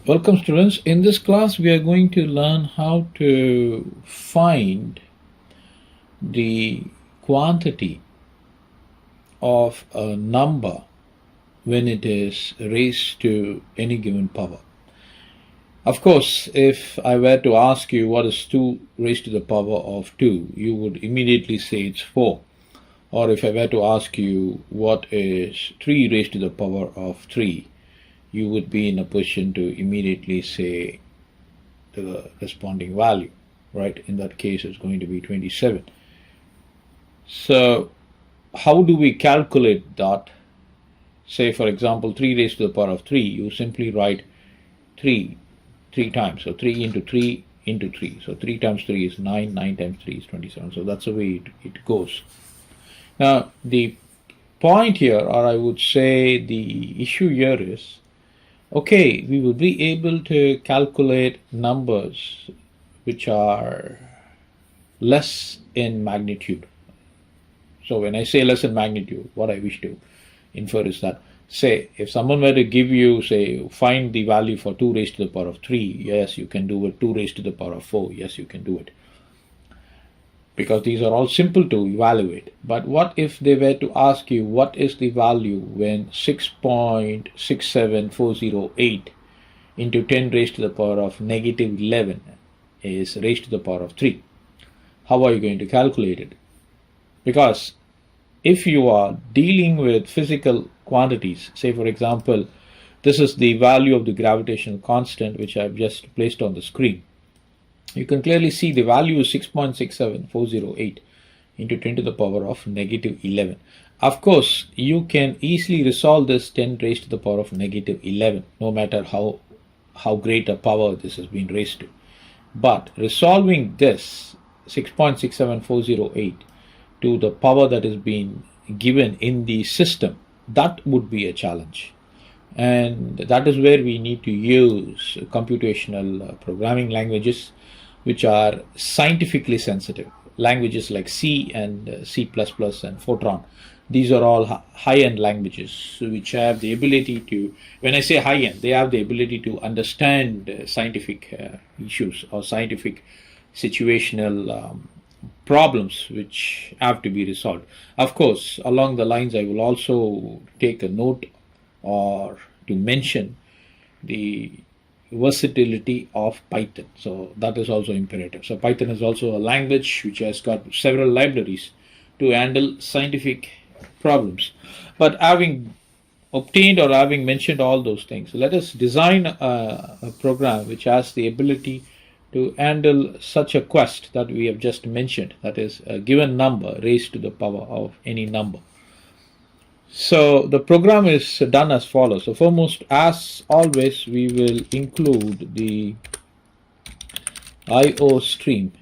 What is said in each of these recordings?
Welcome students. In this class we are going to learn how to find the quantity of a number when it is raised to any given power. Of course, if I were to ask you what is 2 raised to the power of 2, you would immediately say it's 4. Or if I were to ask you what is 3 raised to the power of 3, you would be in a position to immediately say the corresponding value, right? In that case, it's going to be 27. So, how do we calculate that? Say, for example, 3 raised to the power of 3, you simply write 3 times. So, 3 into 3 into 3. So, 3 times 3 is 9, 9 times 3 is 27. So, that's the way it goes. Now, the point here, or I would say the issue here is, okay, we will be able to calculate numbers which are less in magnitude. So when I say less in magnitude, what I wish to infer is that, say, if someone were to give you, say, find the value for 2 raised to the power of 3, yes, you can do it. 2 raised to the power of 4, yes, you can do it. Because these are all simple to evaluate. But what if they were to ask you what is the value when 6.67408 into 10 raised to the power of negative 11 is raised to the power of 3? How are you going to calculate it? Because if you are dealing with physical quantities, say for example, this is the value of the gravitational constant which I've just placed on the screen. You can clearly see the value is 6.67408 into 10 to the power of negative 11. Of course, you can easily resolve this 10 raised to the power of negative 11, no matter how great a power this has been raised to. But resolving this 6.67408 to the power that is being given in the system, that would be a challenge. And that is where we need to use computational programming languages which are scientifically sensitive. Languages like C and C++ and Fortran. These are all high-end languages which have the ability to, when I say high-end, they have the ability to understand scientific issues or scientific situational problems which have to be resolved. Of course, along the lines, I will also take a note or to mention the versatility of Python. So that is also imperative. So Python is also a language which has got several libraries to handle scientific problems. But having obtained or having mentioned all those things, let us design a program which has the ability to handle such a quest that we have just mentioned, that is a given number raised to the power of any number. So the program is done as follows. So foremost, as always, we will include the IO stream.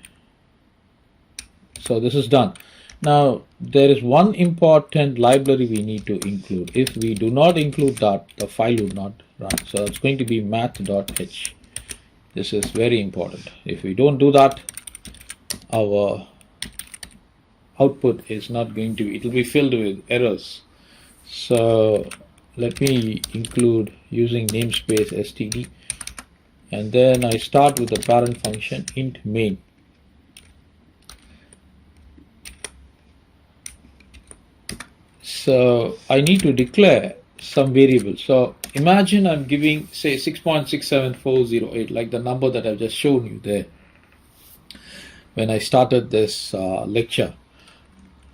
So this is done. Now there is one important library we need to include. If we do not include that, the file would not run. So it's going to be math.h. This is very important. If we don't do that, our output is not going to be, it will be filled with errors. So let me include using namespace std, and then I start with the parent function int main. So I need to declare some variables. So imagine I'm giving, say, 6.67408, like the number that I've just shown you there when I started this lecture.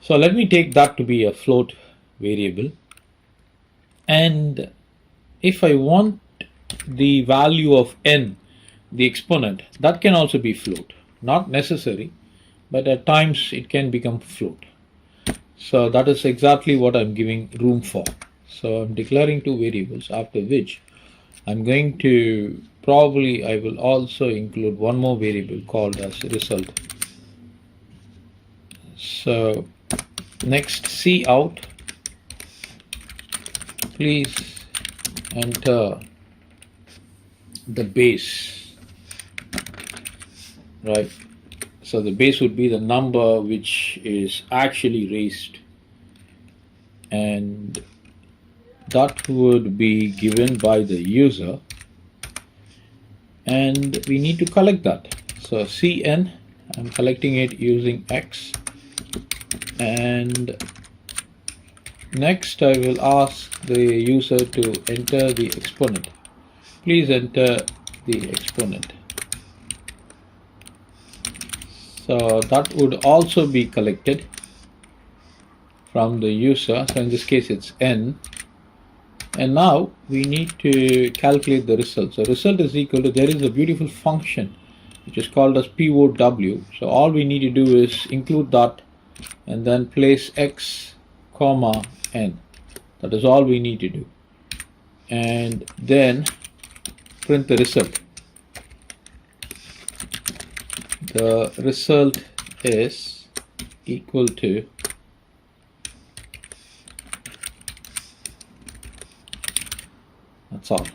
So let me take that to be a float variable. And if I want the value of n, the exponent, that can also be float. Not necessary, but at times it can become float. So that is exactly what I'm giving room for. So I'm declaring 2 variables, after which I'm going to I will also include one more variable called as result. So next, cout, please enter the base, right? So the base would be the number which is actually raised, and that would be given by the user and we need to collect that. So Cn, I'm collecting it using x, and next I will ask the user to enter the exponent. Please enter the exponent. So that would also be collected from the user. So in this case it's n. And now we need to calculate the result. So result is equal to, there is a beautiful function which is called as POW. So all we need to do is include that and then place x comma n. That is all we need to do. And then print the result. The result is equal to that's all.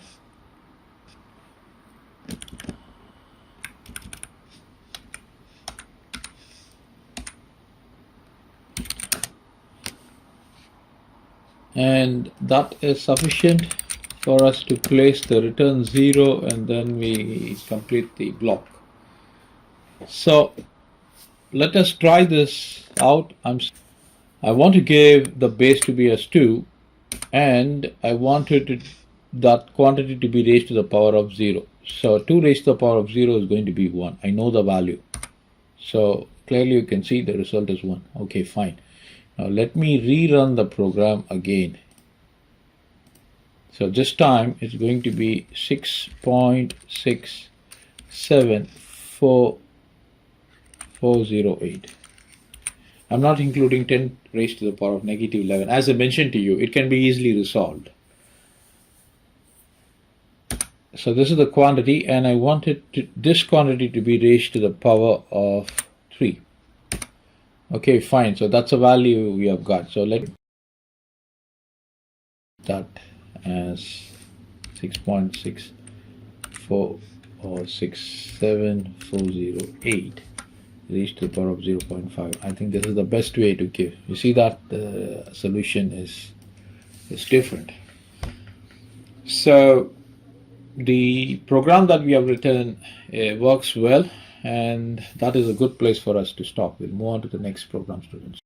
And that is sufficient for us to place the return 0, and then we complete the block. So let us try this out. I want to give the base to be as 2, and I wanted that quantity to be raised to the power of 0. So 2 raised to the power of 0 is going to be 1. I know the value. So clearly you can see the result is 1. Okay, fine. Now let me rerun the program again. So this time it's going to be 6.67408. I'm not including 10 raised to the power of negative 11. As I mentioned to you, it can be easily resolved. So this is the quantity, and I wanted this quantity to be raised to the power of 3. Okay, fine. So that's a value we have got. So let that as 6.64 or 67408 raised to the power of 0.5. I think this is the best way to give. You see that the solution is different. So the program that we have written works well, and that is a good place for us to stop. We'll move on to the next program, students.